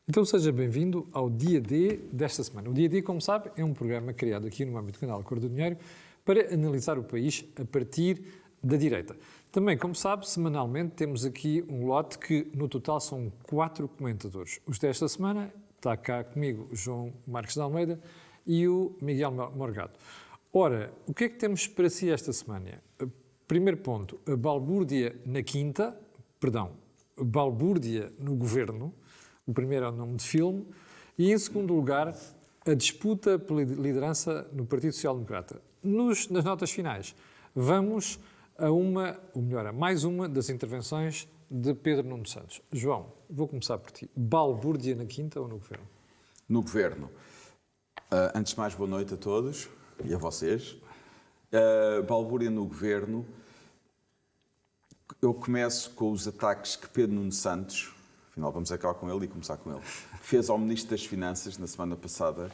Então seja bem-vindo ao Dia D desta semana. O Dia D, como sabe, é um programa criado aqui no âmbito do canal Cor do Dinheiro para analisar o país a partir da direita. Também, como sabe, semanalmente temos aqui um lote que no total são 4 comentadores. Os desta semana está cá comigo o João Marques de Almeida e o Miguel Morgado. Ora, o que é que temos para si esta semana? Primeiro ponto, a balbúrdia na quinta, balbúrdia no governo. O primeiro é o nome de filme. E, em segundo lugar, a disputa pela liderança no Partido Social Democrata. Nas notas finais, vamos a mais uma das intervenções de Pedro Nuno Santos. João, vou começar por ti. Balbúrdia na quinta ou no governo? No governo. Antes de mais, boa noite a todos e a vocês. Balbúrdia no governo. Eu começo com os ataques que Pedro Nuno Santos, afinal vamos acabar com ele e começar com ele, fez ao Ministro das Finanças na semana passada,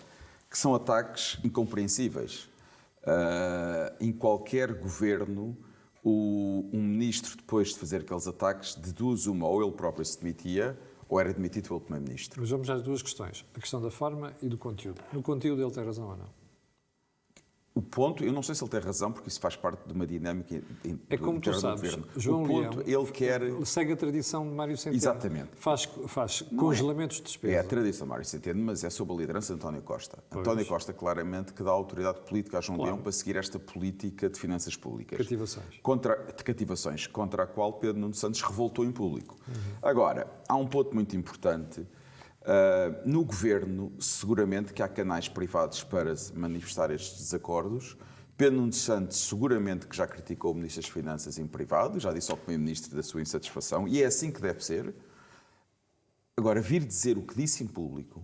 que são ataques incompreensíveis. Em qualquer governo, um ministro, depois de fazer aqueles ataques, de duas uma, ou ele próprio se demitia, ou era demitido pelo Primeiro-Ministro. Mas vamos às duas questões, a questão da forma e do conteúdo. No conteúdo ele tem razão ou não? O ponto, eu não sei se ele tem razão, porque isso faz parte de uma dinâmica é como tu sabes, governo. João o ponto, Leão ele quer... segue a tradição de Mário Centeno. Exatamente. Faz congelamentos de despesa. É a tradição de Mário Centeno, mas é sob a liderança de António Costa. Pois. António Costa, claramente, que dá autoridade política a João Leão para seguir esta política de finanças públicas. Cativações. Contra a qual Pedro Nuno Santos revoltou em público. Agora, há um ponto muito importante. No governo, seguramente que há canais privados para manifestar estes desacordos. Pedro Nuno Santos seguramente que já criticou o Ministro das Finanças em privado, já disse ao Primeiro-Ministro da sua insatisfação, e é assim que deve ser. Agora, vir dizer o que disse em público,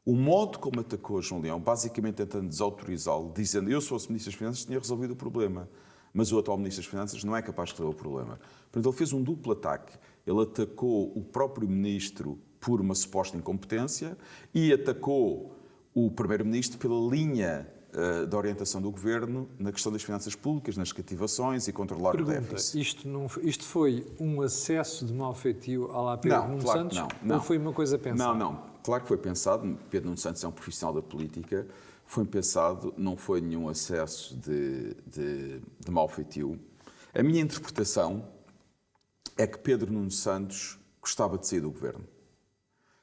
o modo como atacou João Leão, basicamente tentando desautorizá-lo, dizendo eu se fosse Ministro das Finanças tinha resolvido o problema, mas o atual Ministro das Finanças não é capaz de resolver o problema. Portanto, ele fez um duplo ataque. Ele atacou o próprio Ministro por uma suposta incompetência e atacou o Primeiro-Ministro pela linha da orientação do Governo na questão das finanças públicas, nas cativações e controlar o déficit. Isto foi um acesso de mal-feitio à Pedro Nuno Santos? Não. Ou foi uma coisa pensada? Não. Claro que foi pensado. Pedro Nuno Santos é um profissional da política. Foi pensado, não foi nenhum acesso de mal-feitio. A minha interpretação é que Pedro Nuno Santos gostava de sair do Governo.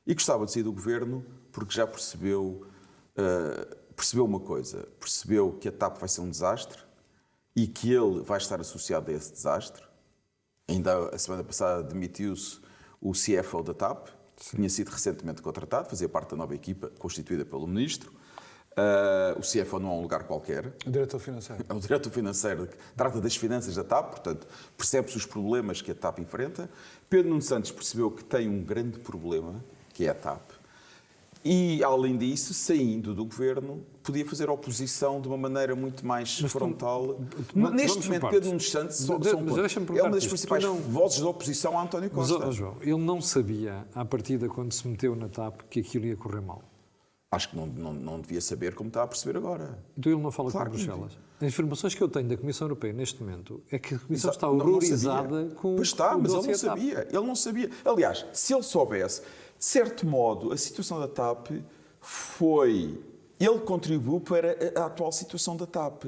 E gostava de sair do Governo porque já percebeu uma coisa, percebeu que a TAP vai ser um desastre e que ele vai estar associado a esse desastre. Ainda a semana passada demitiu-se o CFO da TAP, que tinha sido recentemente contratado, fazia parte da nova equipa constituída pelo Ministro. O CFO não é um lugar qualquer. O diretor financeiro. É o diretor financeiro que trata das finanças da TAP, portanto, percebe-se os problemas que a TAP enfrenta. Pedro Nuno Santos percebeu que tem um grande problema, que é a TAP. E, além disso, saindo do governo, podia fazer oposição de uma maneira muito mais frontal. Neste momento, Pedro Nuno Santos é uma das principais vozes da oposição a António Costa. Mas, João, ele não sabia, à partida, quando se meteu na TAP, que aquilo ia correr mal? Acho que não devia saber como está a perceber agora. Então ele não fala com Bruxelas? As informações que eu tenho da Comissão Europeia neste momento é que a Comissão está horrorizada com Pois está, mas ele não sabia. Ele não sabia. Aliás, se ele soubesse, de certo modo, a situação da TAP ele contribuiu para a atual situação da TAP.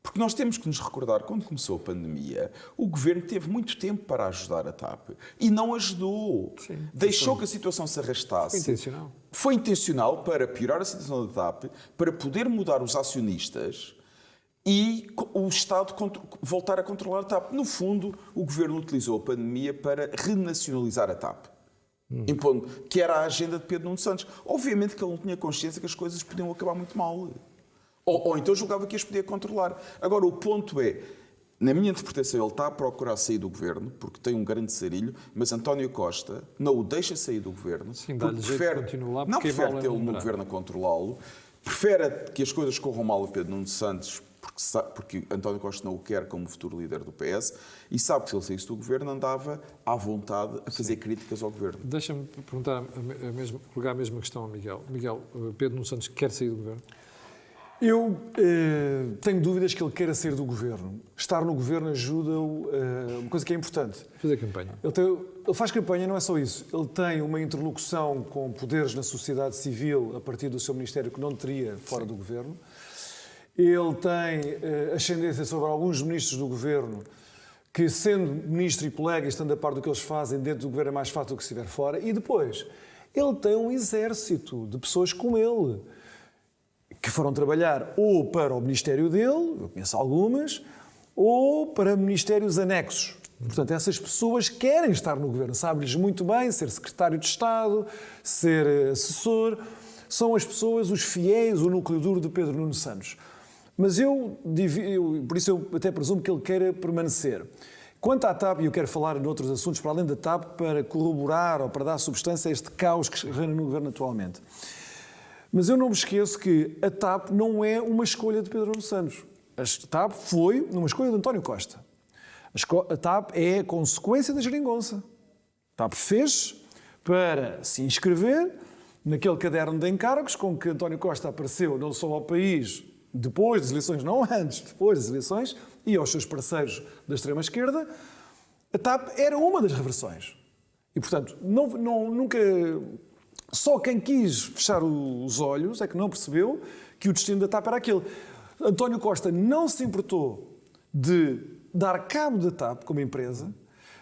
Porque nós temos que nos recordar, quando começou a pandemia, o Governo teve muito tempo para ajudar a TAP. E não ajudou. Sim, deixou que a situação se arrastasse. Foi intencional. Foi intencional para piorar a situação da TAP, para poder mudar os acionistas e o Estado voltar a controlar a TAP. No fundo, o Governo utilizou a pandemia para renacionalizar a TAP. Impondo que era a agenda de Pedro Nuno Santos. Obviamente que ele não tinha consciência que as coisas podiam acabar muito mal. Ou então julgava que as podia controlar. Agora, o ponto é, na minha interpretação, ele está a procurar sair do Governo, porque tem um grande sarilho, mas António Costa não o deixa sair do Governo. Sim, dá-lhe jeito de continuar, não prefere é tê-lo no Governo a controlá-lo, prefere que as coisas corram mal a Pedro Nuno Santos, porque António Costa não o quer como futuro líder do PS, e sabe que se ele saísse do Governo andava à vontade a fazer críticas ao Governo. Deixa-me perguntar, colocar a mesma questão ao Miguel. Miguel, Pedro Nuno Santos quer sair do Governo? Eu tenho dúvidas que ele queira sair do governo. Estar no governo ajuda-o, uma coisa que é importante. Fazer campanha. Ele faz campanha, não é só isso. Ele tem uma interlocução com poderes na sociedade civil a partir do seu ministério que não teria fora do governo. Ele tem ascendência sobre alguns ministros do governo que, sendo ministro e colega e estando a par do que eles fazem dentro do governo, é mais fácil do que se estiver fora. E depois, ele tem um exército de pessoas com ele que foram trabalhar ou para o ministério dele, eu conheço algumas, ou para ministérios anexos. Portanto, essas pessoas querem estar no governo, sabe-lhes muito bem ser secretário de Estado, ser assessor. São as pessoas, os fiéis, o núcleo duro de Pedro Nuno Santos. Mas por isso eu até presumo que ele queira permanecer. Quanto à TAP, e eu quero falar noutros assuntos para além da TAP, para corroborar ou para dar substância a este caos que reina no governo atualmente. Mas eu não me esqueço que a TAP não é uma escolha de Pedro Nuno Santos. A TAP foi uma escolha de António Costa. A TAP é a consequência da geringonça. A TAP fez para se inscrever naquele caderno de encargos com que António Costa apareceu não só ao país depois das eleições, não antes, depois das eleições, e aos seus parceiros da extrema-esquerda. A TAP era uma das reversões. E, portanto, nunca... Só quem quis fechar os olhos é que não percebeu que o destino da TAP era aquele. António Costa não se importou de dar cabo da TAP como empresa,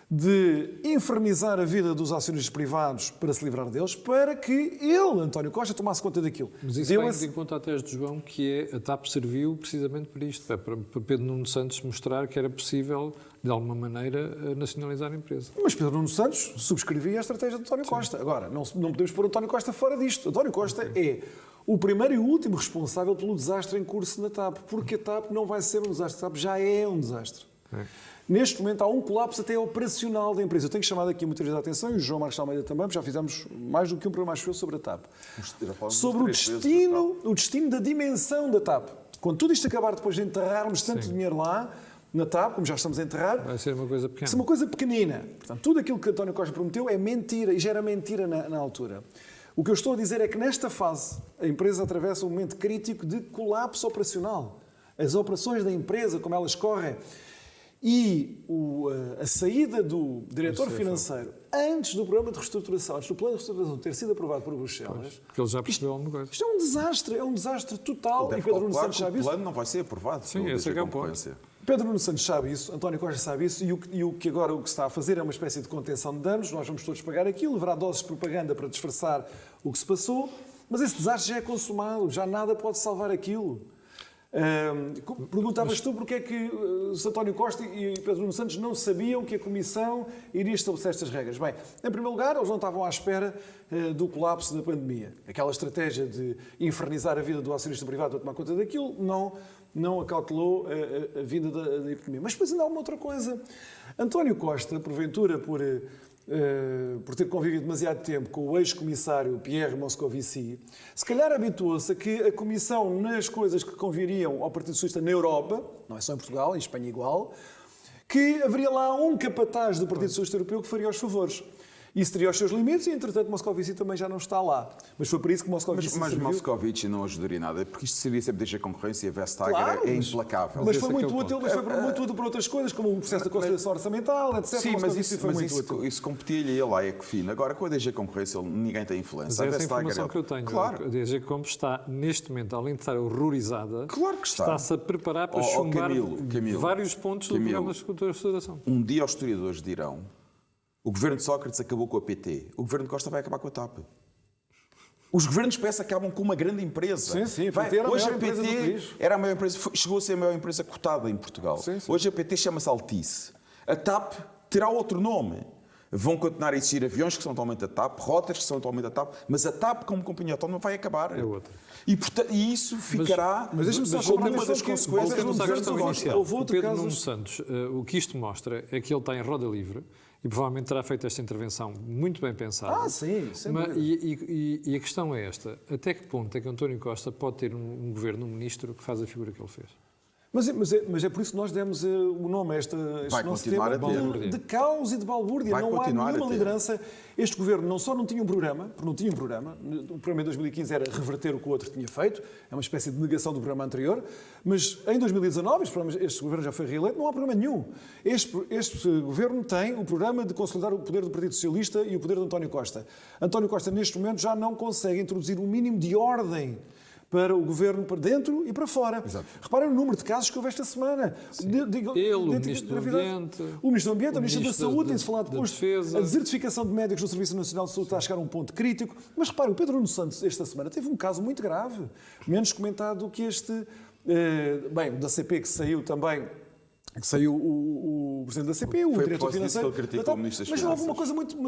de infernizar a vida dos acionistas privados para se livrar deles, para que ele, António Costa, tomasse conta daquilo. Mas isso vai em conta a tese de João, que a TAP serviu precisamente para isto, para Pedro Nuno Santos mostrar que era possível, de alguma maneira, nacionalizar a empresa. Mas Pedro Nuno Santos subscrevia a estratégia de António Costa. Agora, não podemos pôr António Costa fora disto. António Costa é o primeiro e último responsável pelo desastre em curso na TAP, porque a TAP não vai ser um desastre, a TAP já é um desastre. Neste momento há um colapso até operacional da empresa. Eu tenho chamado aqui muitas vezes a atenção, e o João Marcos Almeida também, já fizemos mais do que um programa sobre a TAP. Sobre o destino da dimensão da TAP. Quando tudo isto acabar, depois de enterrarmos tanto dinheiro lá, na TAP, como já estamos a enterrar, vai ser uma coisa pequena. Vai ser uma coisa pequenina. Portanto, tudo aquilo que António Costa prometeu é mentira, e já era mentira na altura. O que eu estou a dizer é que nesta fase a empresa atravessa um momento crítico de colapso operacional. As operações da empresa, como elas correm, e a saída do diretor financeiro antes do programa de reestruturação, antes do plano de reestruturação ter sido aprovado por Bruxelas, porque ele já percebeu alguma coisa. Isto é um desastre total. E Pedro Nuno Santos sabe isso. O plano não vai ser aprovado. Sim, esse é que é o ponto. Pedro Nuno Santos sabe isso, António Costa sabe isso, e o que agora o que se está a fazer é uma espécie de contenção de danos. Nós vamos todos pagar aquilo, levará doses de propaganda para disfarçar o que se passou, mas esse desastre já é consumado, já nada pode salvar aquilo. Perguntavas tu porque é que António Costa e Pedro Nuno Santos não sabiam que a Comissão iria estabelecer estas regras. Bem, em primeiro lugar, eles não estavam à espera do colapso da pandemia. Aquela estratégia de infernizar a vida do acionista privado para tomar conta daquilo não acautelou a vinda da epidemia. Mas depois ainda há uma outra coisa. António Costa, porventura por ter convivido demasiado tempo com o ex-comissário Pierre Moscovici, se calhar habituou-se a que a Comissão, nas coisas que conviriam ao Partido Socialista na Europa, não é só em Portugal, em Espanha igual, que haveria lá um capataz do Partido Socialista Europeu que faria os favores. Isso teria os seus limites e, entretanto, Moscovici também já não está lá. Mas foi por isso que Moscovici Mas Moscovici não ajudaria nada, porque isto seria sempre desde a concorrência e a Vestager é implacável. Mas foi muito útil, muito útil para outras coisas, como o processo da conciliação orçamental, etc. Sim, mas isso competia-lhe ele à Ecofin. Agora, com a DG Concorrência, ninguém tem influência. Mas essa é a informação que eu tenho. Claro. A DG Comp está, neste momento, além de estar horrorizada, claro que está-se a preparar para chumbar vários pontos do programa de restauração. Um dia os historiadores dirão: o governo de Sócrates acabou com a PT. O governo de Costa vai acabar com a TAP. Os governos PS acabam com uma grande empresa. Sim. Hoje a PT era a maior empresa, chegou a ser a maior empresa cotada em Portugal. Sim. Hoje a PT chama-se Altice. A TAP terá outro nome. Vão continuar a existir aviões que são atualmente a TAP, rotas que são atualmente a TAP, mas a TAP como companhia autónoma vai acabar. É outra. E isso ficará deixa-me só como uma das consequências do governo inicial. O Pedro Nuno Santos, o que isto mostra é que ele está em roda livre e provavelmente terá feito esta intervenção muito bem pensada. Sim, sem dúvida. E a questão é esta: até que ponto é que António Costa pode ter um governo, um ministro que faz a figura que ele fez? Mas é por isso que nós demos o nome a este Vai nosso continuar tema a ter. de caos e de balbúrdia. Vai Não há continuar a nenhuma ter. liderança. Este governo não só não tinha um programa, porque não tinha um programa, o programa em 2015 era reverter o que o outro tinha feito, é uma espécie de negação do programa anterior, mas em 2019, este governo já foi reeleito, não há programa nenhum. Este governo tem o programa de consolidar o poder do Partido Socialista e o poder de António Costa. António Costa, neste momento, já não consegue introduzir um mínimo de ordem para o governo, para dentro e para fora. Exato. Reparem no número de casos que houve esta semana. Ele, o Ministro do Ambiente, o Ministro do Ambiente, a Ministra da Ministro Saúde, tem-se falado da depois. Defesa. A desertificação de médicos no Serviço Nacional de Saúde está a chegar a um ponto crítico. Mas reparem, o Pedro Nuno Santos, esta semana, teve um caso muito grave, menos comentado do que este. Bem, da CP que saiu também. Que saiu o presidente da CP, o Foi a diretor propósito disso financeiro. que ele criticou o Ministro das Mas houve uma Finanças. coisa muito.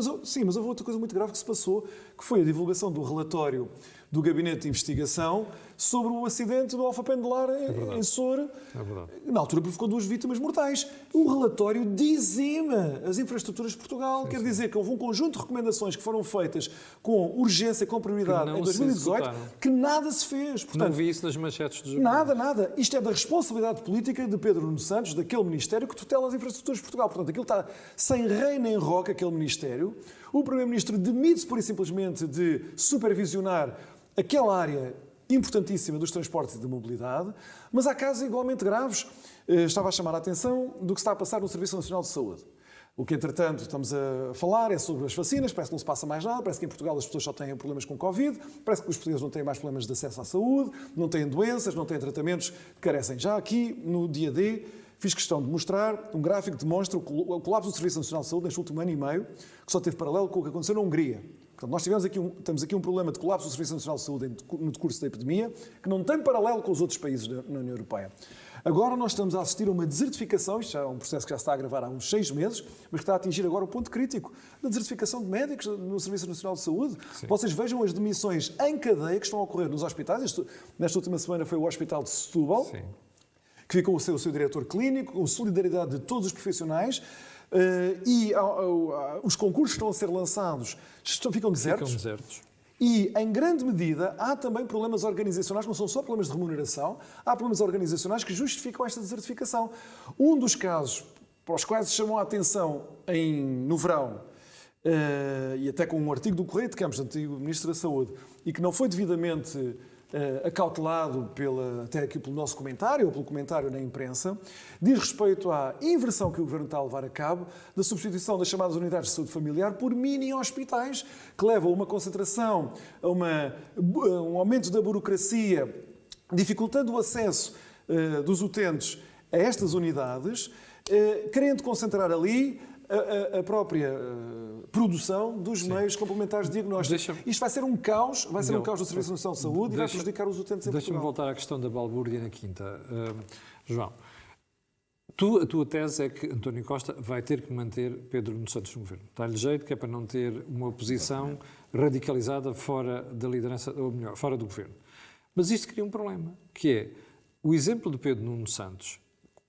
Mas houve outra coisa muito grave que se passou, que foi a divulgação do relatório do Gabinete de Investigação sobre o acidente do Alfa Pendular em Soure. É verdade. Na altura provocou 2 vítimas mortais. O relatório dizima as infraestruturas de Portugal. Quer dizer que houve um conjunto de recomendações que foram feitas com urgência, com prioridade Que não em se 2018, executaram. que nada se fez. Não Portanto, vi isso nas manchetes do jornal. nada. Isto é da responsabilidade política de Pedro Nuno Santos, daquele Ministério que tutela as infraestruturas de Portugal. Portanto, aquilo está sem rei nem roca, aquele Ministério. O Primeiro-Ministro demite-se por e simplesmente de supervisionar aquela área importantíssima dos transportes e da mobilidade, mas há casos igualmente graves. Estava a chamar a atenção do que está a passar no Serviço Nacional de Saúde. O que, entretanto, estamos a falar é sobre as vacinas, parece que não se passa mais nada, parece que em Portugal as pessoas só têm problemas com Covid, parece que os portugueses não têm mais problemas de acesso à saúde, não têm doenças, não têm tratamentos que carecem. Já aqui, no dia D, fiz questão de mostrar um gráfico que demonstra o colapso do Serviço Nacional de Saúde neste último ano e meio, que só teve paralelo com o que aconteceu na Hungria. Portanto, nós temos aqui um problema de colapso do Serviço Nacional de Saúde no decurso da epidemia, que não tem paralelo com os outros países na União Europeia. Agora nós estamos a assistir a uma desertificação, isto é um processo que já está a agravar há uns 6 meses, mas que está a atingir agora o ponto crítico da desertificação de médicos no Serviço Nacional de Saúde. Sim. Vocês vejam as demissões em cadeia que estão a ocorrer nos hospitais. Nesta última semana foi o Hospital de Setúbal, sim, que ficou o seu diretor clínico, com solidariedade de todos os profissionais. Os concursos que estão a ser lançados ficam desertos. E, em grande medida, há também problemas organizacionais, não são só problemas de remuneração, há problemas organizacionais que justificam esta desertificação. Um dos casos para os quais se chamou a atenção no verão, e até com um artigo do Correio de Campos, antigo Ministro da Saúde, e que não foi devidamente acautelado até aqui pelo nosso comentário, ou pelo comentário na imprensa, diz respeito à inversão que o Governo está a levar a cabo da substituição das chamadas unidades de saúde familiar por mini-hospitais, que levam a uma concentração, a um aumento da burocracia, dificultando o acesso dos utentes a estas unidades, querendo concentrar ali a própria produção dos meios complementares de diagnóstico. Isto vai ser um caos, no Serviço Nacional de Saúde e vai prejudicar os utentes em Portugal. Deixa-me voltar à questão da balbúrdia na quinta. João, a tua tese é que António Costa vai ter que manter Pedro Nuno Santos no governo. Dá-lhe jeito que é para não ter uma oposição radicalizada fora da liderança, ou melhor, fora do governo. Mas isto cria um problema, que é o exemplo de Pedro Nuno Santos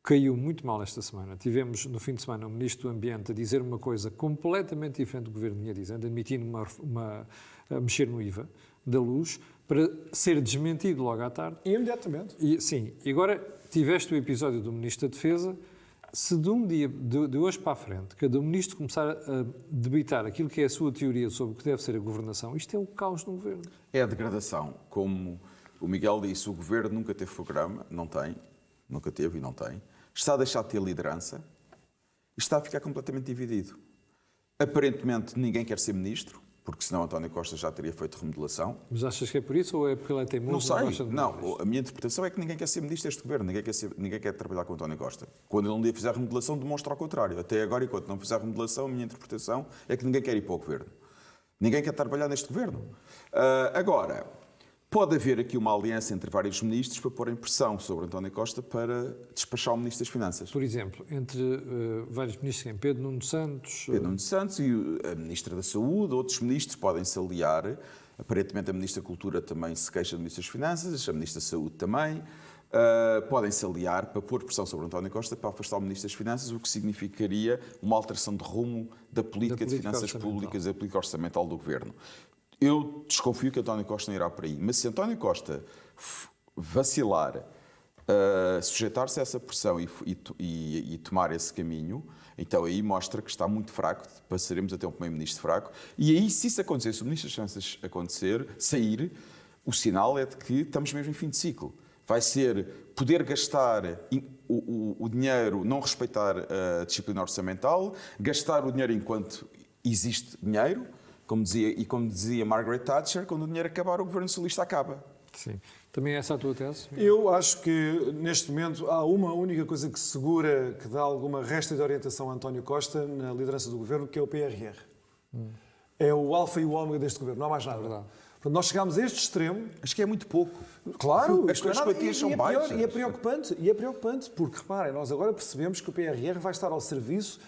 caiu muito mal esta semana. Tivemos, no fim de semana, o Ministro do Ambiente a dizer uma coisa completamente diferente do que o Governo vinha dizendo, admitindo a mexer no IVA da luz, para ser desmentido logo à tarde. Imediatamente. Sim. E agora tiveste o episódio do Ministro da Defesa. Se de hoje para a frente, cada Ministro começar a debitar aquilo que é a sua teoria sobre o que deve ser a governação, isto é o caos no Governo. É a degradação. Como o Miguel disse, o Governo nunca teve programa, não tem. Nunca teve e não tem. Está a deixar de ter liderança e está a ficar completamente dividido. Aparentemente ninguém quer ser ministro, porque senão António Costa já teria feito remodelação. Mas achas que é por isso ou é porque ele é teimoso? Não sei. Não, a minha interpretação é que ninguém quer ser ministro deste governo, ninguém quer trabalhar com António Costa. Quando ele um dia fizer a remodelação, demonstra ao contrário. Até agora, enquanto não fizer a remodelação, a minha interpretação é que ninguém quer ir para o governo. Ninguém quer trabalhar neste governo. Agora, pode haver aqui uma aliança entre vários ministros para porem pressão sobre António Costa para despachar o Ministro das Finanças. Por exemplo, entre vários ministros, em Pedro Nuno Santos... Pedro Nuno Santos e a Ministra da Saúde, outros ministros podem se aliar. Aparentemente a Ministra da Cultura também se queixa do Ministro das Finanças, a Ministra da Saúde também. Podem se aliar para pôr pressão sobre António Costa para afastar o Ministro das Finanças, o que significaria uma alteração de rumo da política de finanças públicas e da política orçamental do Governo. Eu desconfio que António Costa não irá por aí. Mas se António Costa vacilar sujeitar-se a essa pressão e tomar esse caminho, então aí mostra que está muito fraco, passaremos a ter um primeiro-ministro fraco, e aí, se isso acontecer, se o ministro das Finanças sair, o sinal é de que estamos mesmo em fim de ciclo. Vai ser poder gastar o dinheiro, não respeitar a disciplina orçamental, gastar o dinheiro enquanto existe dinheiro, como dizia Margaret Thatcher, quando o dinheiro acabar, o governo socialista acaba. Sim. Também é essa a tua tese? Eu acho que, neste momento, há uma única coisa que segura, que dá alguma resta de orientação a António Costa na liderança do governo, que é o PRR. É o alfa e o ômega deste governo, não há mais nada. Verdade. Portanto, nós chegámos a este extremo. Acho que é muito pouco. Claro, as quantias são baixas. E é preocupante, porque, reparem, nós agora percebemos que o PRR vai estar ao serviço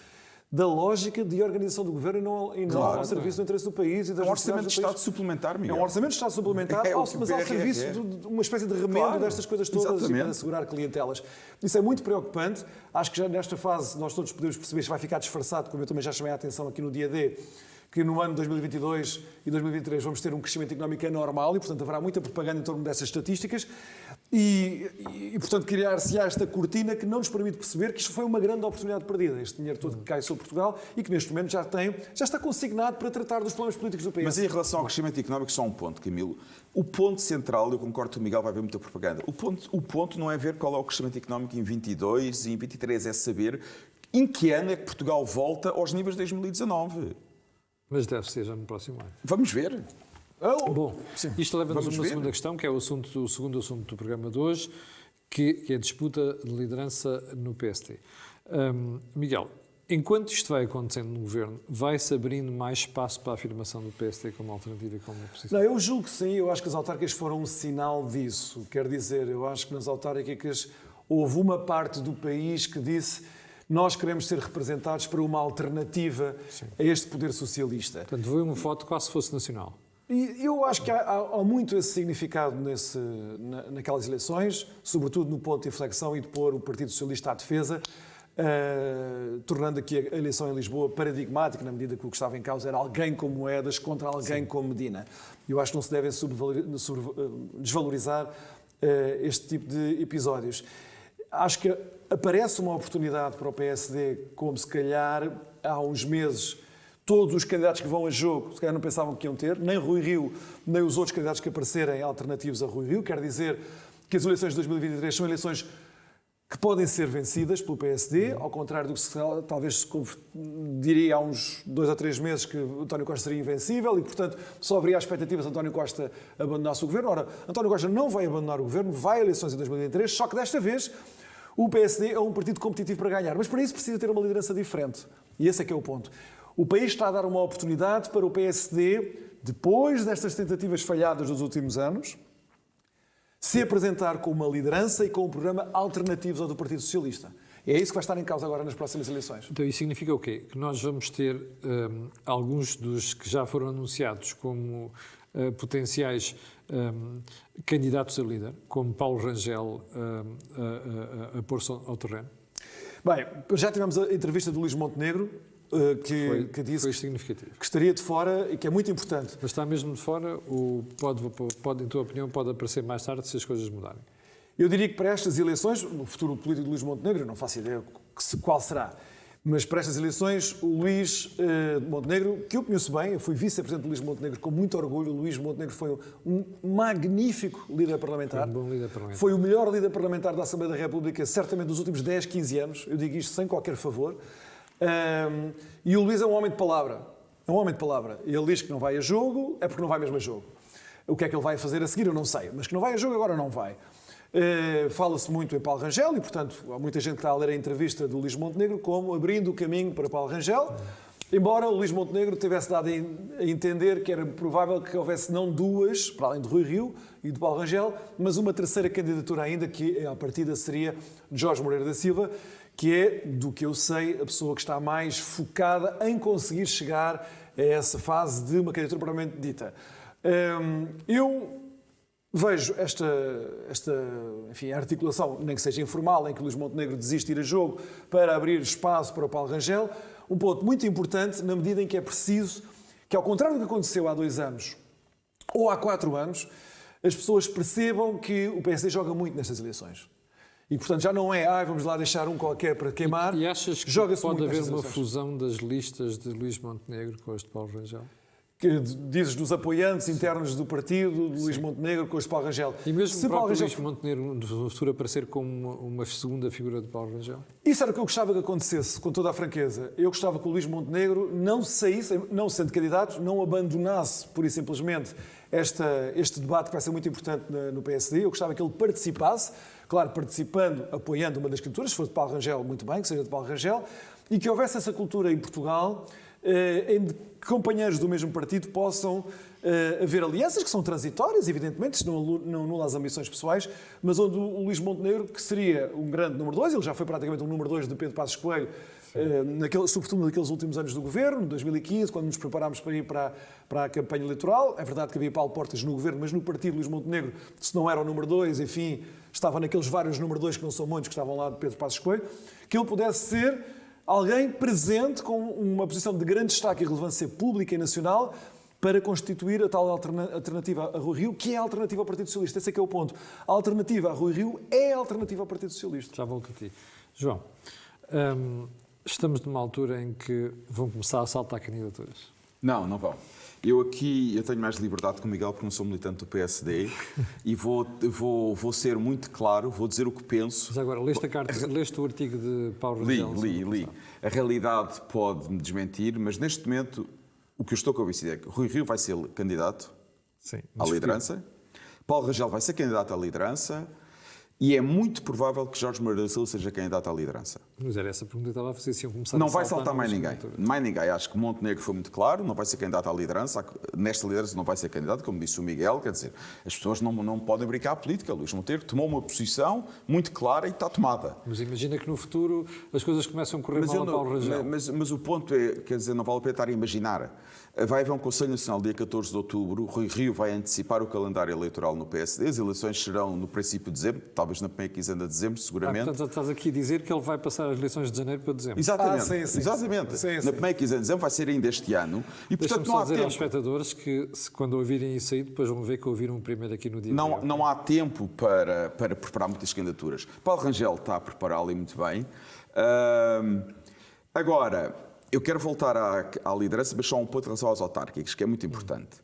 da lógica de organização do governo e não ao serviço do interesse do país e das É um orçamento de necessidades do país. Estado suplementar, Miguel. É um orçamento de Estado suplementar, É o mas ao PRR. serviço de uma espécie de remendo Claro, destas coisas todas e exatamente. para assegurar clientelas. Isso é muito preocupante. Acho que já nesta fase nós todos podemos perceber que vai ficar disfarçado, como eu também já chamei a atenção aqui no dia D, que no ano de 2022 e 2023 vamos ter um crescimento económico anormal e, portanto, haverá muita propaganda em torno dessas estatísticas e portanto, criar-se-á esta cortina que não nos permite perceber que isto foi uma grande oportunidade perdida, este dinheiro todo que cai sobre Portugal e que neste momento já está consignado para tratar dos problemas políticos do país. Mas em relação ao crescimento económico, só um ponto, Camilo. O ponto central, eu concordo com o Miguel, vai haver muita propaganda. O ponto não é ver qual é o crescimento económico em 22 e em 23, é saber em que ano é que Portugal volta aos níveis de 2019. Mas deve ser já no próximo ano. Vamos ver. Bom, isto leva-nos a Vamos uma ver. segunda questão, que é o segundo assunto do programa de hoje, que é a disputa de liderança no PSD. Miguel, enquanto isto vai acontecendo no governo, vai-se abrindo mais espaço para a afirmação do PSD como alternativa e como oposição? Não, eu julgo que sim, eu acho que as autárquicas foram um sinal disso. Quer dizer, eu acho que nas autárquicas houve uma parte do país que disse: nós queremos ser representados para uma alternativa a este poder socialista. Portanto, foi uma foto quase se fosse nacional. E eu acho que há muito esse significado naquelas eleições, sobretudo no ponto de inflexão e de pôr o Partido Socialista à defesa, tornando aqui a eleição em Lisboa paradigmática, na medida que o que estava em causa era alguém como Moedas contra alguém como Medina. Eu acho que não se devem desvalorizar este tipo de episódios. Acho que aparece uma oportunidade para o PSD, como se calhar há uns meses todos os candidatos que vão a jogo, se calhar não pensavam que iam ter, nem Rui Rio, nem os outros candidatos que aparecerem alternativos a Rui Rio. Quer dizer que as eleições de 2023 são eleições que podem ser vencidas pelo PSD, ao contrário do que talvez se diria há uns 2 ou 3 meses que António Costa seria invencível e, portanto, só haveria expectativas de António Costa abandonasse o governo. Ora, António Costa não vai abandonar o governo, vai a eleições em 2023, só que desta vez o PSD é um partido competitivo para ganhar, mas para isso precisa ter uma liderança diferente. E esse é que é o ponto. O país está a dar uma oportunidade para o PSD, depois destas tentativas falhadas dos últimos anos, se apresentar com uma liderança e com um programa alternativo ao do Partido Socialista. É isso que vai estar em causa agora nas próximas eleições. Então, isso significa o quê? Que nós vamos ter alguns dos que já foram anunciados como potenciais candidatos a líder, como Paulo Rangel, a pôr-se ao terreno? Bem, já tivemos a entrevista do Luís Montenegro, que disse foi significativo. que estaria de fora e que é muito importante. Mas está mesmo de fora ou pode, em tua opinião, pode aparecer mais tarde se as coisas mudarem? Eu diria que para estas eleições, o futuro político de Luís Montenegro, eu não faço ideia qual será, mas para estas eleições, o Luís Montenegro, que eu conheço bem, eu fui vice-presidente do Luís Montenegro com muito orgulho. O Luís Montenegro foi um magnífico líder parlamentar. Foi um bom líder parlamentar. Foi o melhor líder parlamentar da Assembleia da República, certamente dos últimos 10, 15 anos. Eu digo isto sem qualquer favor. E o Luís é um homem de palavra. É um homem de palavra. Ele diz que não vai a jogo, é porque não vai mesmo a jogo. O que é que ele vai fazer a seguir, eu não sei. Mas que não vai a jogo, agora não vai. Fala-se muito em Paulo Rangel e, portanto, há muita gente que está a ler a entrevista do Luís Montenegro como abrindo o caminho para Paulo Rangel, embora o Luís Montenegro tivesse dado a entender que era provável que houvesse não duas, para além de Rui Rio e de Paulo Rangel, mas uma terceira candidatura ainda, que à partida seria Jorge Moreira da Silva, que é, do que eu sei, a pessoa que está mais focada em conseguir chegar a essa fase de uma candidatura propriamente dita. Eu vejo esta enfim, articulação, nem que seja informal, em que o Luís Montenegro desiste de ir a jogo para abrir espaço para o Paulo Rangel, um ponto muito importante na medida em que é preciso que, ao contrário do que aconteceu há 2 anos ou há 4 anos, as pessoas percebam que o PSD joga muito nestas eleições. E, portanto, já não é, vamos lá deixar um qualquer para queimar. E achas que Joga-se pode muito haver nestas uma eleições. fusão das listas de Luís Montenegro com as de Paulo Rangel? Que dizes dos apoiantes internos do partido, de Luís Montenegro com os de Paulo Rangel. E mesmo Se o próprio Paulo Luís Montenegro no futuro aparecer como uma segunda figura de Paulo Rangel? Isso era o que eu gostava que acontecesse, com toda a franqueza. Eu gostava que o Luís Montenegro não saísse, não sendo candidato, não abandonasse, pura e simplesmente, este debate que vai ser muito importante no PSD. Eu gostava que ele participasse, claro, participando, apoiando uma das candidaturas, se for de Paulo Rangel, muito bem, que seja de Paulo Rangel, e que houvesse essa cultura em Portugal, em que companheiros do mesmo partido possam haver alianças que são transitórias, evidentemente, isto não anula as ambições pessoais, mas onde o Luís Montenegro, que seria um grande número 2, ele já foi praticamente um número 2 de Pedro Passos Coelho, sobretudo naqueles últimos anos do governo, 2015, quando nos preparámos para ir para a campanha eleitoral. É verdade que havia Paulo Portas no governo, mas no partido Luís Montenegro, se não era o número 2, enfim, estava naqueles vários número 2 que não são muitos, que estavam lá de Pedro Passos Coelho, que ele pudesse ser alguém presente com uma posição de grande destaque e relevância pública e nacional para constituir a tal alternativa a Rui Rio, que é a alternativa ao Partido Socialista. Esse é que é o ponto. A alternativa a Rui Rio é a alternativa ao Partido Socialista. Já volto a ti. João, estamos numa altura em que vão começar a saltar candidaturas. Não vão. Eu tenho mais liberdade que o Miguel porque não sou militante do PSD e vou ser muito claro, vou dizer o que penso. Mas agora, leste o artigo de Paulo Rangel? Li. A realidade pode-me desmentir, mas neste momento o que eu estou convencido é que Rui Rio vai ser candidato à liderança, Paulo Rangel vai ser candidato à liderança e é muito provável que Jorge Moreira da Silva seja candidato à liderança. Mas era essa pergunta que eu estava a fazer, se iam começar Não a vai saltar saltar mais ninguém. candidaturas. Mais ninguém. Acho que Montenegro foi muito claro, não vai ser candidato à liderança. Nesta liderança não vai ser candidato, como disse o Miguel. Quer dizer, as pessoas não podem brincar a política. Luís Montenegro tomou uma posição muito clara e está tomada. Mas imagina que no futuro as coisas começam a correr mal a Paulo Rangel. Mas o ponto é, quer dizer, não vale a pena estar a imaginar. Vai haver um Conselho Nacional dia 14 de outubro. Rui Rio vai antecipar o calendário eleitoral no PSD. As eleições serão no princípio de dezembro, talvez na primeira quinzena de dezembro, seguramente. Portanto, estás aqui a dizer que ele vai passar as eleições de janeiro para dezembro. Exatamente. Sim. Exatamente. Sim. Na primeira quinzena de dezembro vai ser ainda este ano. E, Deixa-me portanto, não só há dizer tempo. aos espectadores que, quando ouvirem isso aí, depois vão ver que ouviram primeiro aqui no dia anterior. Não há tempo para preparar muitas candidaturas. Paulo Rangel está a prepará-lo e muito bem. Agora, eu quero voltar à liderança, mas só um ponto em relação aos autárquicos, que é muito importante.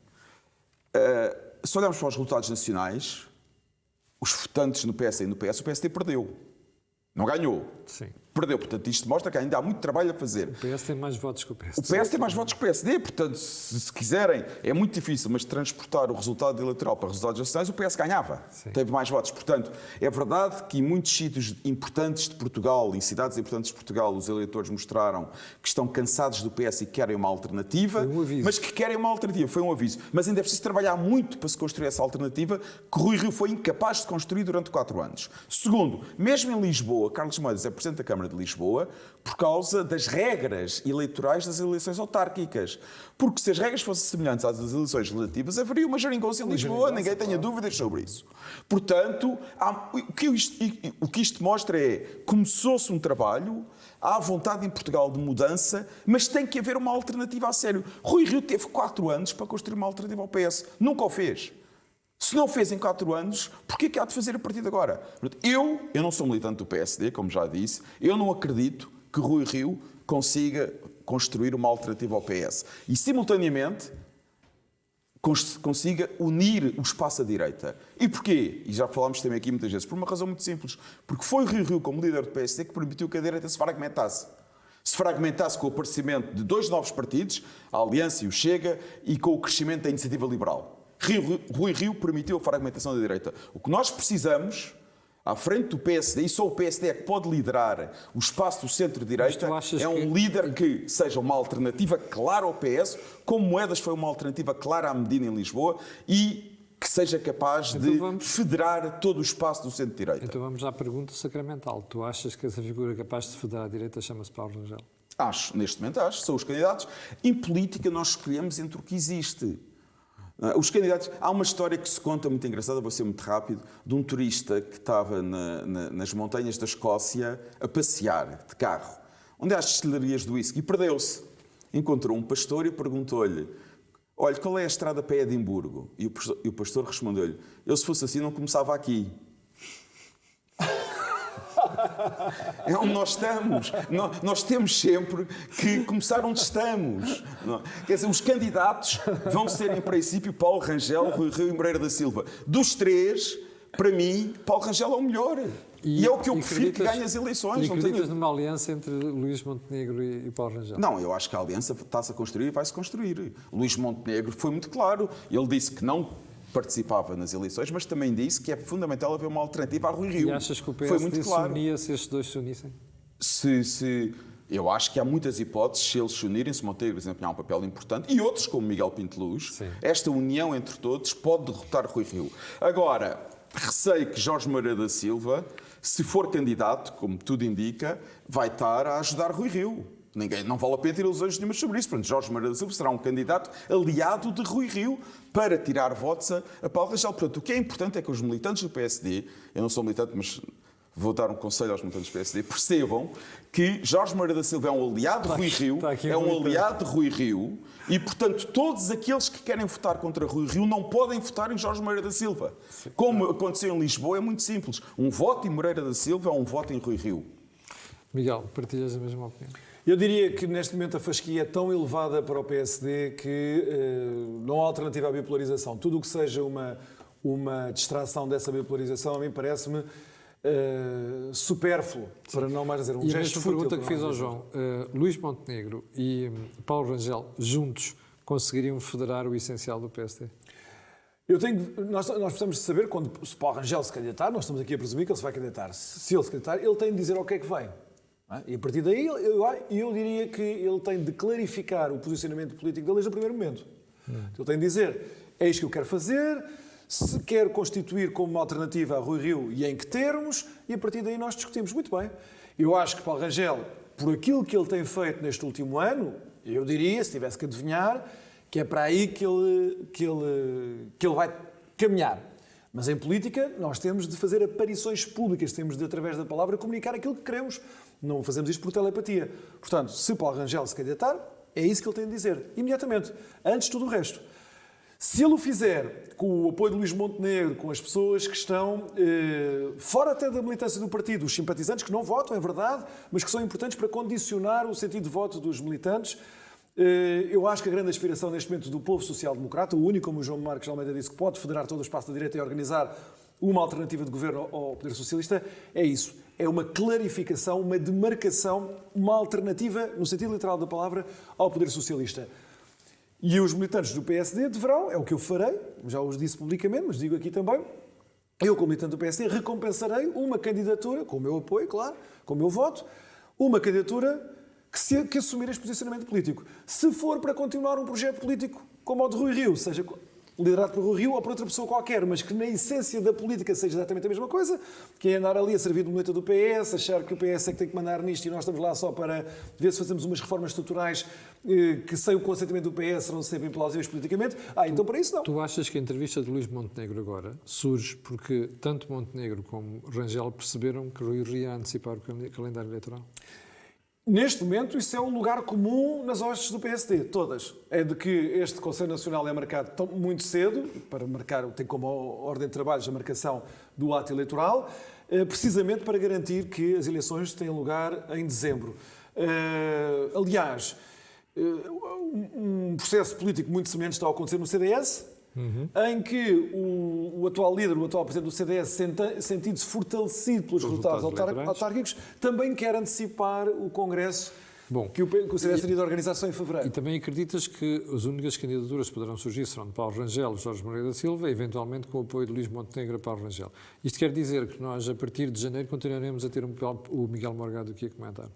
Se olharmos para os resultados nacionais, os votantes no PS e no PS, o PSD perdeu. Não ganhou. Sim. Perdeu. Portanto, isto mostra que ainda há muito trabalho a fazer. O PS tem mais votos que o PSD. O PS tem mais votos que o PSD, portanto, se quiserem, é muito difícil, mas transportar o resultado eleitoral para resultados nacionais, o PS ganhava. Sim. Teve mais votos. Portanto, é verdade que em muitos sítios importantes de Portugal, em cidades importantes de Portugal, os eleitores mostraram que estão cansados do PS e querem uma alternativa, Foi um aviso. mas que querem uma alternativa. Foi um aviso. Mas ainda é preciso trabalhar muito para se construir essa alternativa que Rui Rio foi incapaz de construir durante 4 anos. Segundo, mesmo em Lisboa, Carlos Moedas é Presidente da Câmara de Lisboa, por causa das regras eleitorais das eleições autárquicas. Porque se as regras fossem semelhantes às das eleições legislativas, haveria uma geringonça em Lisboa, ninguém tenha dúvidas sobre isso. Portanto, o que isto mostra é que começou-se um trabalho, há vontade em Portugal de mudança, mas tem que haver uma alternativa a sério. Rui Rio teve 4 anos para construir uma alternativa ao PS. Nunca o fez. Se não fez em 4 anos, porquê é que há de fazer a partir de agora? Eu não sou militante do PSD, como já disse, eu não acredito que Rui Rio consiga construir uma alternativa ao PS. E, simultaneamente, consiga unir o espaço à direita. E porquê? E já falámos também aqui muitas vezes, por uma razão muito simples. Porque foi Rui Rio, como líder do PSD, que permitiu que a direita se fragmentasse. Se fragmentasse com o aparecimento de 2 novos partidos, a Aliança e o Chega, e com o crescimento da iniciativa liberal. Rui Rio permitiu a fragmentação da direita. O que nós precisamos, à frente do PSD, e só o PSD é que pode liderar o espaço do centro-direita, é um líder que seja uma alternativa clara ao PS, como Moedas foi uma alternativa clara à Medina em Lisboa, e que seja capaz de federar todo o espaço do centro-direita. Então vamos à pergunta sacramental. Tu achas que essa figura capaz de federar a direita chama-se Paulo Rangel? Acho, neste momento acho. São os candidatos. Em política nós escolhemos entre o que existe. Os candidatos... Há uma história que se conta muito engraçada, vou ser muito rápido, de um turista que estava nas montanhas da Escócia a passear de carro, onde há as destilarias do whisky, e perdeu-se. Encontrou um pastor e perguntou-lhe: olha, qual é a estrada para Edimburgo? E o pastor respondeu-lhe: eu, se fosse assim, não começava aqui. É onde nós estamos. Nós temos sempre que começar onde estamos. Quer dizer, os candidatos vão ser, em princípio, Paulo Rangel, Rui Rio e Moreira da Silva. Dos três, para mim, Paulo Rangel é o melhor. E é o que eu prefiro que ganhe as eleições. E acreditas numa aliança entre Luís Montenegro e Paulo Rangel? Não, eu acho que a aliança está-se a construir e vai-se construir. Luís Montenegro foi muito claro. Ele disse que não participava nas eleições, mas também disse que é fundamental haver uma alternativa a Rui Rio. E achas que o foi muito PSD se claro. unia se estes dois se unissem? Eu acho que há muitas hipóteses, se eles se unirem, se Montenegro desempenhar um papel importante, e outros, como Miguel Pinto Luz, Sim. esta união entre todos pode derrotar Rui Rio. Agora, receio que Jorge Moreira da Silva, se for candidato, como tudo indica, vai estar a ajudar Rui Rio. Não vale a pena ter ilusões nenhumas sobre isso. Portanto, Jorge Moreira da Silva será um candidato aliado de Rui Rio para tirar votos a Paulo Rangel. Portanto, o que é importante é que os militantes do PSD, eu não sou militante, mas vou dar um conselho aos militantes do PSD, percebam que Jorge Moreira da Silva é um aliado de Rui Rio, é um aliado de Rui Rio, e, portanto, todos aqueles que querem votar contra Rui Rio não podem votar em Jorge Moreira da Silva. Como aconteceu em Lisboa, é muito simples. Um voto em Moreira da Silva é um voto em Rui Rio. Miguel, partilhas a mesma opinião? Eu diria que neste momento a fasquia é tão elevada para o PSD que não há alternativa à bipolarização. Tudo o que seja uma distração dessa bipolarização, a mim parece-me supérfluo, para não mais dizer um E gesto esta fútil. pergunta que fiz ao João, Luís Montenegro e Paulo Rangel, juntos, conseguiriam federar o essencial do PSD? Nós precisamos de saber, se Paulo Rangel se candidatar, nós estamos aqui a presumir que ele se vai candidatar. Se ele se candidatar, ele tem de dizer ao que é que vem. E a partir daí, eu diria que ele tem de clarificar o posicionamento político dele desde o primeiro momento. Ele tem de dizer, é isto que eu quero fazer, se quer constituir como uma alternativa a Rui Rio e em que termos, e a partir daí nós discutimos. Muito bem. Eu acho que Paulo Rangel, por aquilo que ele tem feito neste último ano, eu diria, se tivesse que adivinhar, que é para aí que ele vai caminhar. Mas em política nós temos de fazer aparições públicas, temos de, através da palavra, comunicar aquilo que queremos. Não fazemos isto por telepatia. Portanto, se Paulo Rangel se candidatar, é isso que ele tem de dizer, imediatamente, antes de tudo o resto. Se ele o fizer com o apoio de Luís Montenegro, com as pessoas que estão fora até da militância do partido, os simpatizantes que não votam, é verdade, mas que são importantes para condicionar o sentido de voto dos militantes, eu acho que a grande aspiração neste momento do povo social-democrata, o único, como o João Marcos de Almeida disse, que pode federar todo o espaço da direita e organizar uma alternativa de governo ao poder socialista, é isso. É uma clarificação, uma demarcação, uma alternativa, no sentido literal da palavra, ao poder socialista. E os militantes do PSD deverão, é o que eu farei, já os disse publicamente, mas digo aqui também, eu, como militante do PSD, recompensarei uma candidatura, com o meu apoio, claro, com o meu voto, uma candidatura que assumir este posicionamento político. Se for para continuar um projeto político como o de Rui Rio, seja liderado por Rui Rio ou por outra pessoa qualquer, mas que na essência da política seja exatamente a mesma coisa, que é andar ali a servir de muleta do PS, achar que o PS é que tem que mandar nisto e nós estamos lá só para ver se fazemos umas reformas estruturais que sem o consentimento do PS serão sempre implausíveis politicamente. Então para isso não. Tu achas que a entrevista de Luís Montenegro agora surge porque tanto Montenegro como Rangel perceberam que Rui Rio ia antecipar o calendário eleitoral? Neste momento, isso é um lugar comum nas hostes do PSD, todas. É de que este Conselho Nacional é marcado muito cedo, para marcar, tem como ordem de trabalhos a marcação do ato eleitoral, precisamente para garantir que as eleições têm lugar em dezembro. Aliás, um processo político muito semelhante está a acontecer no CDS, em que o atual líder, o atual presidente do CDS, sentindo-se fortalecido pelos resultados autárquicos, também quer antecipar o Congresso que o CDS teria de organizar só em fevereiro. E também acreditas que as únicas candidaturas que poderão surgir serão de Paulo Rangel, Jorge Moreira da Silva, eventualmente com o apoio de Luís Montenegro a Paulo Rangel. Isto quer dizer que nós, a partir de janeiro, continuaremos a ter o Miguel Morgado aqui a comentar?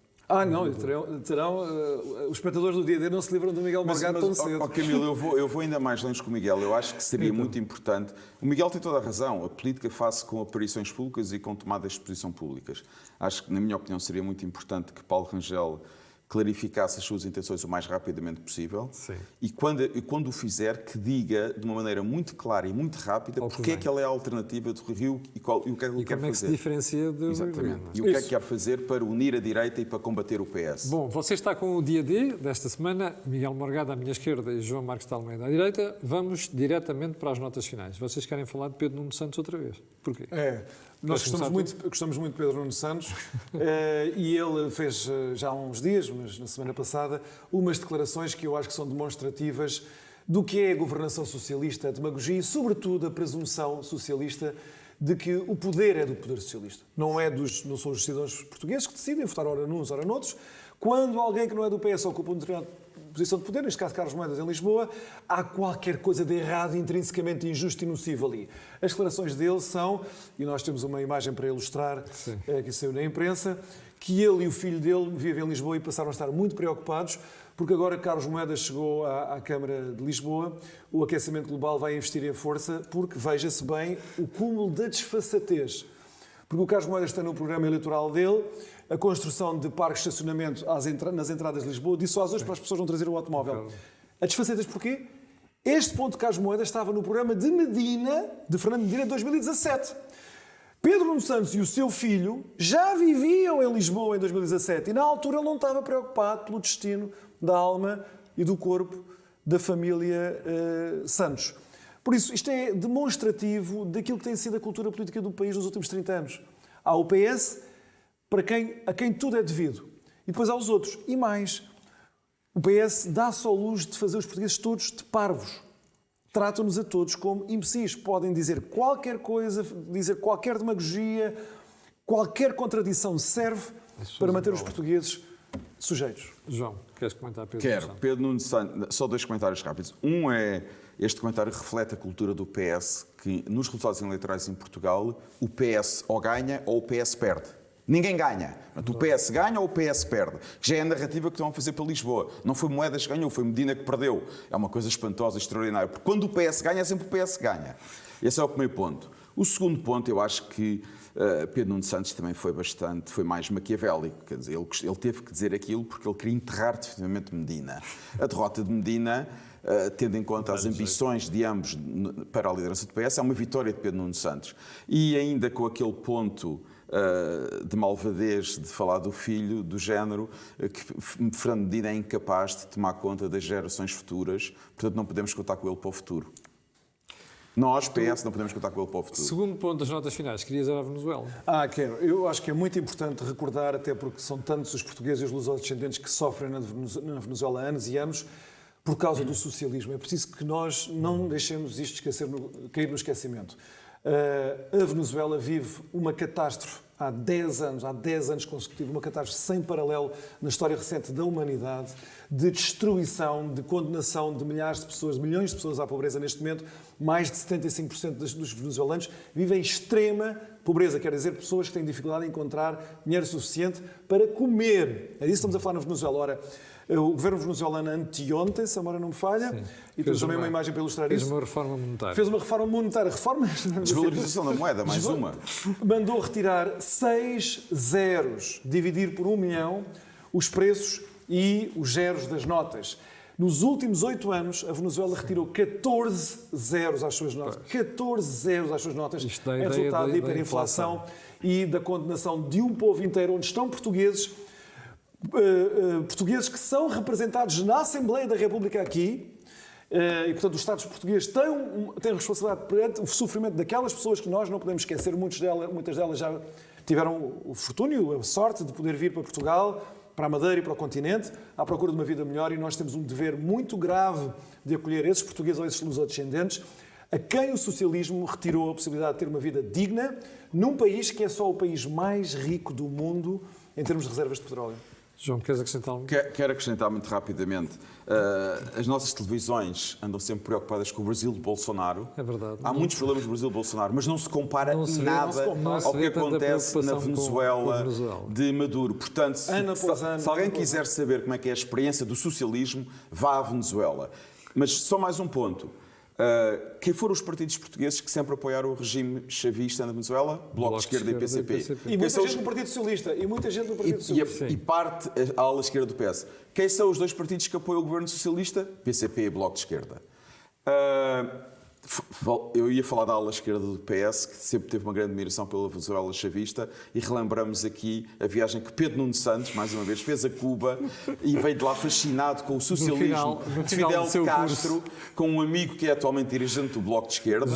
Não, os espectadores do Dia-D não se livram do Miguel Morgado tão cedo. Camilo, eu vou ainda mais longe com o Miguel. Eu acho que seria muito importante. O Miguel tem toda a razão. A política faz-se com aparições públicas e com tomadas de posição públicas. Acho que, na minha opinião, seria muito importante que Paulo Rangel clarificasse as suas intenções o mais rapidamente possível. Sim. E quando o fizer, que diga de uma maneira muito clara e muito rápida porque é que ela é a alternativa do Rui Rio e o que é que ele quer fazer. E como é que se diferencia de Exatamente. E o que é que quer fazer para unir a direita e para combater o PS. Bom, você está com o Dia-D desta semana, Miguel Morgado à minha esquerda e João Marcos de Almeida à direita. Vamos diretamente para as notas finais. Vocês querem falar de Pedro Nuno Santos outra vez? Porquê? Nós Queres começar gostamos muito de Pedro Nuno Santos e ele fez já há uns dias, mas na semana passada, umas declarações que eu acho que são demonstrativas do que é a governação socialista, a demagogia e, sobretudo, a presunção socialista de que o poder é do poder socialista. Não são os cidadãos portugueses que decidem votar ora nuns, ora noutros. Quando alguém que não é do PS ocupa uma determinada posição de poder, neste caso Carlos Moedas em Lisboa, há qualquer coisa de errado, intrinsecamente injusto e nocivo ali. As declarações dele são, e nós temos uma imagem para ilustrar, que saiu na imprensa, que ele e o filho dele vivem em Lisboa e passaram a estar muito preocupados, porque agora Carlos Moedas chegou à Câmara de Lisboa, o aquecimento global vai investir em força, porque, veja-se bem, o cúmulo da desfaçatez. Porque o Carlos Moedas está no programa eleitoral dele, a construção de parques de estacionamento nas entradas de Lisboa, disse só às hoje para as pessoas não trazerem o automóvel. A desfaçatez porquê? Este ponto de Carlos Moedas estava no programa de Fernando Medina, de 2017. Pedro Nuno Santos e o seu filho já viviam em Lisboa em 2017 e na altura ele não estava preocupado pelo destino da alma e do corpo da família Santos. Por isso, isto é demonstrativo daquilo que tem sido a cultura política do país nos últimos 30 anos. Há o PS, a quem tudo é devido. E depois há os outros. E mais, o PS dá-se ao luxo de fazer os portugueses todos de parvos. Tratam-nos a todos como imbecis. Podem dizer qualquer coisa, dizer qualquer demagogia, qualquer contradição serve para manter os portugueses sujeitos. João, queres comentar Pedro Quero. Nuno Santos? Pedro Nuno Santos, só 2 comentários rápidos. Um é, este comentário reflete a cultura do PS, que nos resultados eleitorais em Portugal, o PS ou ganha ou o PS perde. Ninguém ganha. O PS ganha ou o PS perde. Que já é a narrativa que estão a fazer para Lisboa. Não foi Moedas que ganhou, foi Medina que perdeu. É uma coisa espantosa, extraordinária. Porque quando o PS ganha, é sempre o PS que ganha. Esse é o primeiro ponto. O segundo ponto, eu acho que Pedro Nuno Santos também foi mais maquiavélico. Quer dizer, ele teve que dizer aquilo porque ele queria enterrar definitivamente Medina. A derrota de Medina, tendo em conta as ambições de ambos para a liderança do PS, é uma vitória de Pedro Nuno Santos. E ainda com aquele ponto de malvadez de falar do filho, do género, que Fernando Medina é incapaz de tomar conta das gerações futuras, portanto não podemos contar com ele para o futuro. Nós, PS, não podemos contar com ele para o futuro. Segundo ponto das notas finais, querias ir à Venezuela? Quero. Eu acho que é muito importante recordar, até porque são tantos os portugueses e os lusodescendentes que sofrem na Venezuela há anos e anos por causa do socialismo. É preciso que nós não deixemos isto cair no esquecimento. A Venezuela vive uma catástrofe há 10 anos consecutivos, uma catástrofe sem paralelo na história recente da humanidade, de destruição, de condenação de milhares de pessoas, de milhões de pessoas à pobreza neste momento. Mais de 75% dos venezuelanos vivem em extrema pobreza, quer dizer, pessoas que têm dificuldade em encontrar dinheiro suficiente para comer. É disso que estamos a falar na Venezuela. Ora, o governo venezuelano anteontem, se a memória não me falha, e temos também uma imagem para ilustrar isso. Fez uma reforma monetária. Fez uma reforma monetária. Desvalorização da moeda, mais uma. Mandou retirar 6 zeros, dividir por 1 milhão, os preços e os zeros das notas. Nos últimos 8 anos, a Venezuela retirou 14 zeros às suas notas. 14 zeros às suas notas. Isto dá é ideia resultado da da hiperinflação e da condenação de um povo inteiro, onde estão portugueses que são representados na Assembleia da República aqui, e portanto os Estados portugueses têm responsabilidade perante o sofrimento daquelas pessoas que nós não podemos esquecer. Muitas delas já tiveram o fortúnio, a sorte de poder vir para Portugal, para a Madeira e para o continente, à procura de uma vida melhor, e nós temos um dever muito grave de acolher esses portugueses ou esses lusodescendentes a quem o socialismo retirou a possibilidade de ter uma vida digna num país que é só o país mais rico do mundo em termos de reservas de petróleo. João, queres acrescentar algo? Quero acrescentar muito rapidamente. As nossas televisões andam sempre preocupadas com o Brasil de Bolsonaro. É verdade. Há muitos problemas no Brasil de Bolsonaro, mas não se compara Não se vê- nada não se ao vê que tanta acontece na preocupação com a Venezuela Venezuela. de Maduro. Portanto, se alguém quiser saber como é que é a experiência do socialismo, vá à Venezuela. Mas só mais um ponto. Quem foram os partidos portugueses que sempre apoiaram o regime chavista na Venezuela? Bloco de Esquerda e PCP. E muita gente do Partido Socialista. E parte a ala esquerda do PS. Quem são os 2 partidos que apoiam o governo socialista? PCP e Bloco de Esquerda. Eu ia falar da ala esquerda do PS, que sempre teve uma grande admiração pela Venezuela chavista, e relembramos aqui a viagem que Pedro Nuno Santos, mais uma vez, fez a Cuba e veio de lá fascinado com o socialismo no de final Fidel do seu Castro, curso. com um amigo que é atualmente dirigente do Bloco de Esquerda,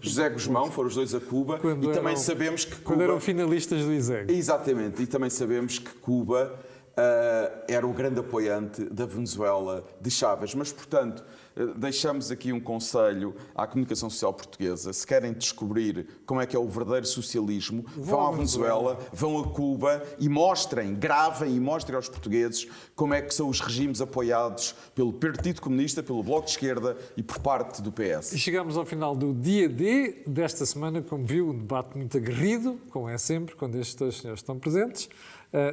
José Guzmão, foram os dois a Cuba, e também sabemos que Cuba... Quando eram finalistas do ISEG. Exatamente, e também sabemos que Cuba era o grande apoiante da Venezuela de Chávez. Mas, portanto, deixamos aqui um conselho à comunicação social portuguesa. Se querem descobrir como é que é o verdadeiro socialismo, vão à Venezuela, vão a Cuba e gravem e mostrem aos portugueses como é que são os regimes apoiados pelo Partido Comunista, pelo Bloco de Esquerda e por parte do PS. E chegamos ao final do dia D desta semana, como viu, um debate muito aguerrido, como é sempre, quando estes dois senhores estão presentes.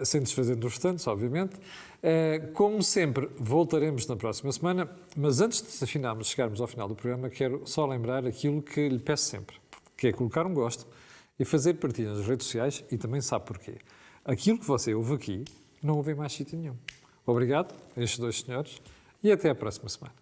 Sem desfazer dos restantes, obviamente. Como sempre, voltaremos na próxima semana, mas antes de chegarmos ao final do programa, quero só lembrar aquilo que lhe peço sempre, que é colocar um gosto e fazer partilha nas redes sociais, e também sabe porquê. Aquilo que você ouve aqui, não ouve em mais sítio nenhum. Obrigado a estes dois senhores e até à próxima semana.